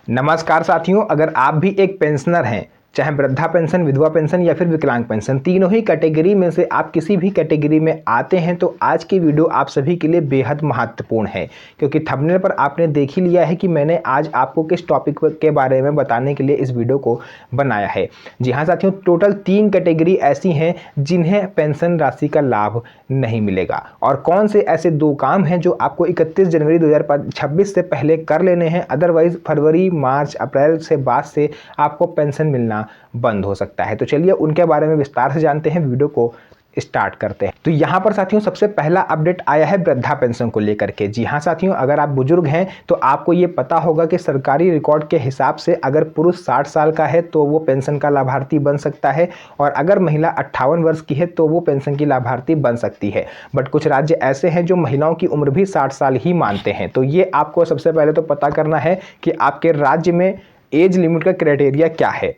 नमस्कार साथियों, अगर आप भी एक पेंशनर हैं, चाहे वृद्धा पेंशन, विधवा पेंशन या फिर विकलांग पेंशन, तीनों ही कैटेगरी में से आप किसी भी कैटेगरी में आते हैं तो आज की वीडियो आप सभी के लिए बेहद महत्वपूर्ण है। क्योंकि थंबनेल पर आपने देख ही लिया है कि मैंने आज आपको किस टॉपिक के बारे में बताने के लिए इस वीडियो को बनाया है। जी हाँ साथियों, टोटल 3 कैटेगरी ऐसी हैं जिन्हें पेंशन राशि का लाभ नहीं मिलेगा। और कौन से ऐसे 2 काम हैं जो आपको 31 जनवरी 2026 से पहले कर लेने हैं, अदरवाइज फरवरी, मार्च, अप्रैल से बाद से आपको पेंशन मिलना बंद हो सकता है। तो चलिए उनके बारे में विस्तार से जानते हैं, वीडियो को स्टार्ट करते हैं। तो यहाँ पर साथियों सबसे पहला अपडेट आया है वृद्धा पेंशन को लेकर के। जी हाँ साथियों, अगर आप बुजुर्ग हैं तो आपको ये पता होगा कि सरकारी रिकॉर्ड के हिसाब से अगर पुरुष 60 साल का है तो वो पेंशन का लाभार्थी बन सकता है, और अगर महिला 58 वर्ष की है तो वो पेंशन की लाभार्थी बन सकती है। बट कुछ राज्य ऐसे हैं जो महिलाओं की उम्र भी 60 साल ही मानते हैं। तो ये आपको सबसे पहले तो पता करना है कि आपके राज्य में एज लिमिट का क्राइटेरिया क्या है।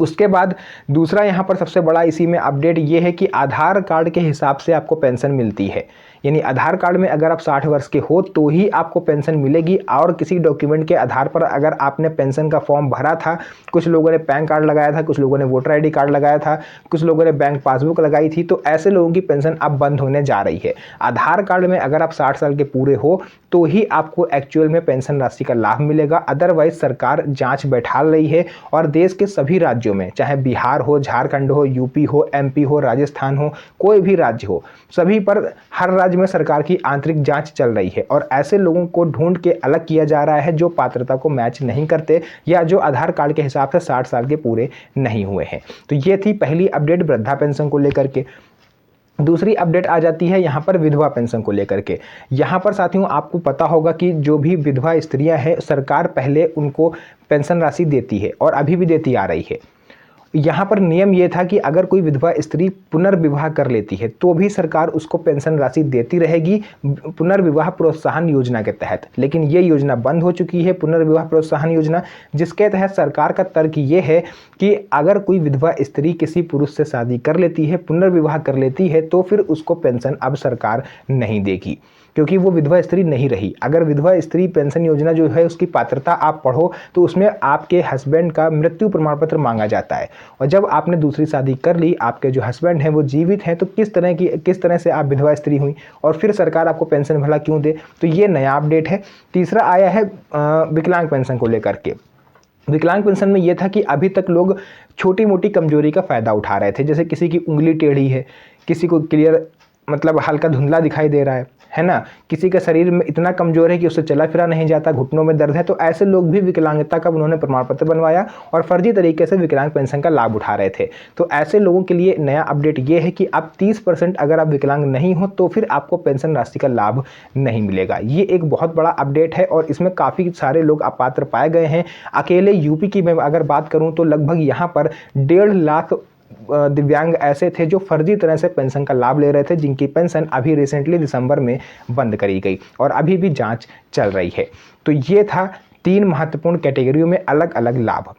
उसके बाद दूसरा यहाँ पर सबसे बड़ा इसी में अपडेट ये है कि आधार कार्ड के हिसाब से आपको पेंशन मिलती है। यानी आधार कार्ड में अगर आप 60 वर्ष के हो तो ही आपको पेंशन मिलेगी, और किसी डॉक्यूमेंट के आधार पर अगर आपने पेंशन का फॉर्म भरा था, कुछ लोगों ने पैन कार्ड लगाया था, कुछ लोगों ने वोटर आईडी कार्ड लगाया था, कुछ लोगों ने बैंक पासबुक लगाई थी, तो ऐसे लोगों की पेंशन अब बंद होने जा रही है। आधार कार्ड में अगर आप 60 साल के पूरे हो तो ही आपको एक्चुअल में पेंशन राशि का लाभ मिलेगा, अदरवाइज सरकार जांच बैठा रही है और देश के सभी राज्यों में, चाहे बिहार हो, झारखंड हो, यूपी हो, एमपी हो, राजस्थान हो, कोई भी राज्य हो, सभी पर हर राज्य में सरकार की आंतरिक जांच चल रही है और ऐसे लोगों को ढूंढ के अलग किया जा रहा है जो पात्रता को मैच नहीं करते या जो आधार कार्ड के हिसाब से 60 साल के पूरे नहीं हुए हैं। तो ये थी पहली अपडेट वृद्धा पेंशन को लेकर के। दूसरी अपडेट आ जाती है यहाँ पर विधवा पेंशन को लेकर के। यहाँ पर साथियों आपको पता होगा कि जो भी विधवा स्त्रियां हैं, सरकार पहले उनको पेंशन राशि देती है और अभी भी देती आ रही है। यहाँ पर नियम ये था कि अगर कोई विधवा स्त्री पुनर्विवाह कर लेती है तो भी सरकार उसको पेंशन राशि देती रहेगी पुनर्विवाह प्रोत्साहन योजना के तहत। लेकिन ये योजना बंद हो चुकी है, पुनर्विवाह प्रोत्साहन योजना, जिसके तहत सरकार का तर्क ये है कि अगर कोई विधवा स्त्री किसी पुरुष से शादी कर लेती है, पुनर्विवाह कर लेती है, तो फिर उसको पेंशन अब सरकार नहीं देगी, क्योंकि वो विधवा स्त्री नहीं रही। अगर विधवा स्त्री पेंशन योजना जो है उसकी पात्रता आप पढ़ो तो उसमें आपके हस्बैंड का मृत्यु प्रमाण पत्र मांगा जाता है, और जब आपने दूसरी शादी कर ली, आपके जो हस्बैंड हैं वो जीवित हैं, तो किस तरह से आप विधवा स्त्री हुई और फिर सरकार आपको पेंशन भला क्यों दे। तो ये नया अपडेट है। तीसरा आया है विकलांग पेंशन को लेकर के। विकलांग पेंशन में यह था कि अभी तक लोग छोटी मोटी कमजोरी का फ़ायदा उठा रहे थे, जैसे किसी की उंगली टेढ़ी है, किसी को क्लियर मतलब हल्का धुंधला दिखाई दे रहा है ना, किसी का शरीर में इतना कमजोर है कि उससे चला फिरा नहीं जाता, घुटनों में दर्द है, तो ऐसे लोग भी विकलांगता का उन्होंने प्रमाण पत्र बनवाया और फर्जी तरीके से विकलांग पेंशन का लाभ उठा रहे थे। तो ऐसे लोगों के लिए नया अपडेट ये है कि आप 30% अगर आप विकलांग नहीं हो तो फिर आपको पेंशन राशि का लाभ नहीं मिलेगा। ये एक बहुत बड़ा अपडेट है और इसमें काफ़ी सारे लोग अपात्र पाए गए हैं। अकेले यूपी की मैं अगर बात करूँ तो लगभग यहाँ पर 1.5 लाख दिव्यांग ऐसे थे जो फर्जी तरह से पेंशन का लाभ ले रहे थे, जिनकी पेंशन अभी रिसेंटली दिसंबर में बंद करी गई और अभी भी जांच चल रही है। तो ये था 3 महत्वपूर्ण कैटेगरियों में अलग अलग लाभ।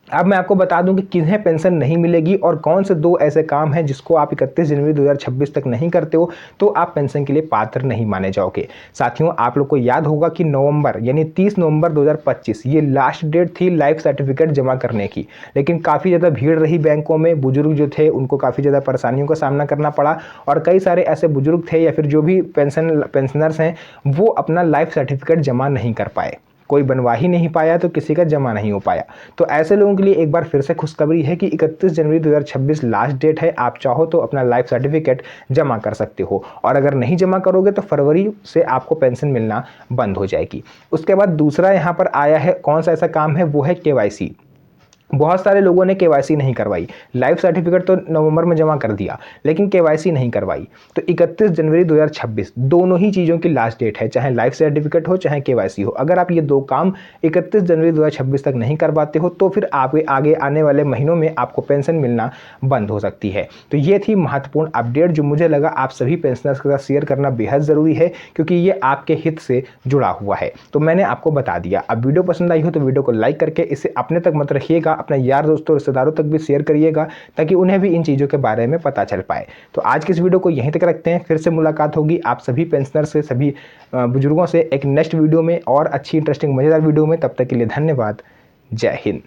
अब मैं आपको बता दूं कि किन्हें पेंशन नहीं मिलेगी और कौन से 2 ऐसे काम हैं जिसको आप 31 जनवरी 2026 तक नहीं करते हो तो आप पेंशन के लिए पात्र नहीं माने जाओगे। साथियों आप लोग को याद होगा कि नवंबर यानी 30 नवंबर 2025 ये लास्ट डेट थी लाइफ सर्टिफिकेट जमा करने की, लेकिन काफ़ी ज़्यादा भीड़ रही बैंकों में, बुजुर्ग जो थे उनको काफ़ी ज़्यादा परेशानियों का सामना करना पड़ा और कई सारे ऐसे बुजुर्ग थे या फिर जो भी पेंशनर्स हैं वो अपना लाइफ सर्टिफिकेट जमा नहीं कर पाए, कोई बनवा ही नहीं पाया तो किसी का जमा नहीं हो पाया। तो ऐसे लोगों के लिए एक बार फिर से खुशखबरी है कि 31 जनवरी 2026 लास्ट डेट है, आप चाहो तो अपना लाइफ सर्टिफिकेट जमा कर सकते हो, और अगर नहीं जमा करोगे तो फरवरी से आपको पेंशन मिलना बंद हो जाएगी। उसके बाद दूसरा यहाँ पर आया है, कौन सा ऐसा काम है, वो है KYC। बहुत सारे लोगों ने KYC नहीं करवाई, लाइफ सर्टिफिकेट तो नवंबर में जमा कर दिया लेकिन KYC नहीं करवाई। तो 31 जनवरी 2026 दोनों ही चीज़ों की लास्ट डेट है, चाहे लाइफ सर्टिफिकेट हो चाहे KYC हो। अगर आप ये 2 काम 31 जनवरी 2026 तक नहीं करवाते हो तो फिर आगे आने वाले महीनों में आपको पेंशन मिलना बंद हो सकती है। तो ये थी महत्वपूर्ण अपडेट जो मुझे लगा आप सभी पेंशनर्स के साथ शेयर करना बेहद ज़रूरी है, क्योंकि ये आपके हित से जुड़ा हुआ है। तो मैंने आपको बता दिया। अब वीडियो पसंद आई हो तो वीडियो को लाइक करके इसे अपने तक मत रखिएगा अपने यार दोस्तों रिश्तेदारों तक भी शेयर करिएगा ताकि उन्हें भी इन चीज़ों के बारे में पता चल पाए। तो आज की इस वीडियो को यहीं तक रखते हैं, फिर से मुलाकात होगी आप सभी पेंशनर से, सभी बुजुर्गों से एक नेक्स्ट वीडियो में और अच्छी इंटरेस्टिंग मज़ेदार वीडियो में। तब तक के लिए धन्यवाद। जय हिंद।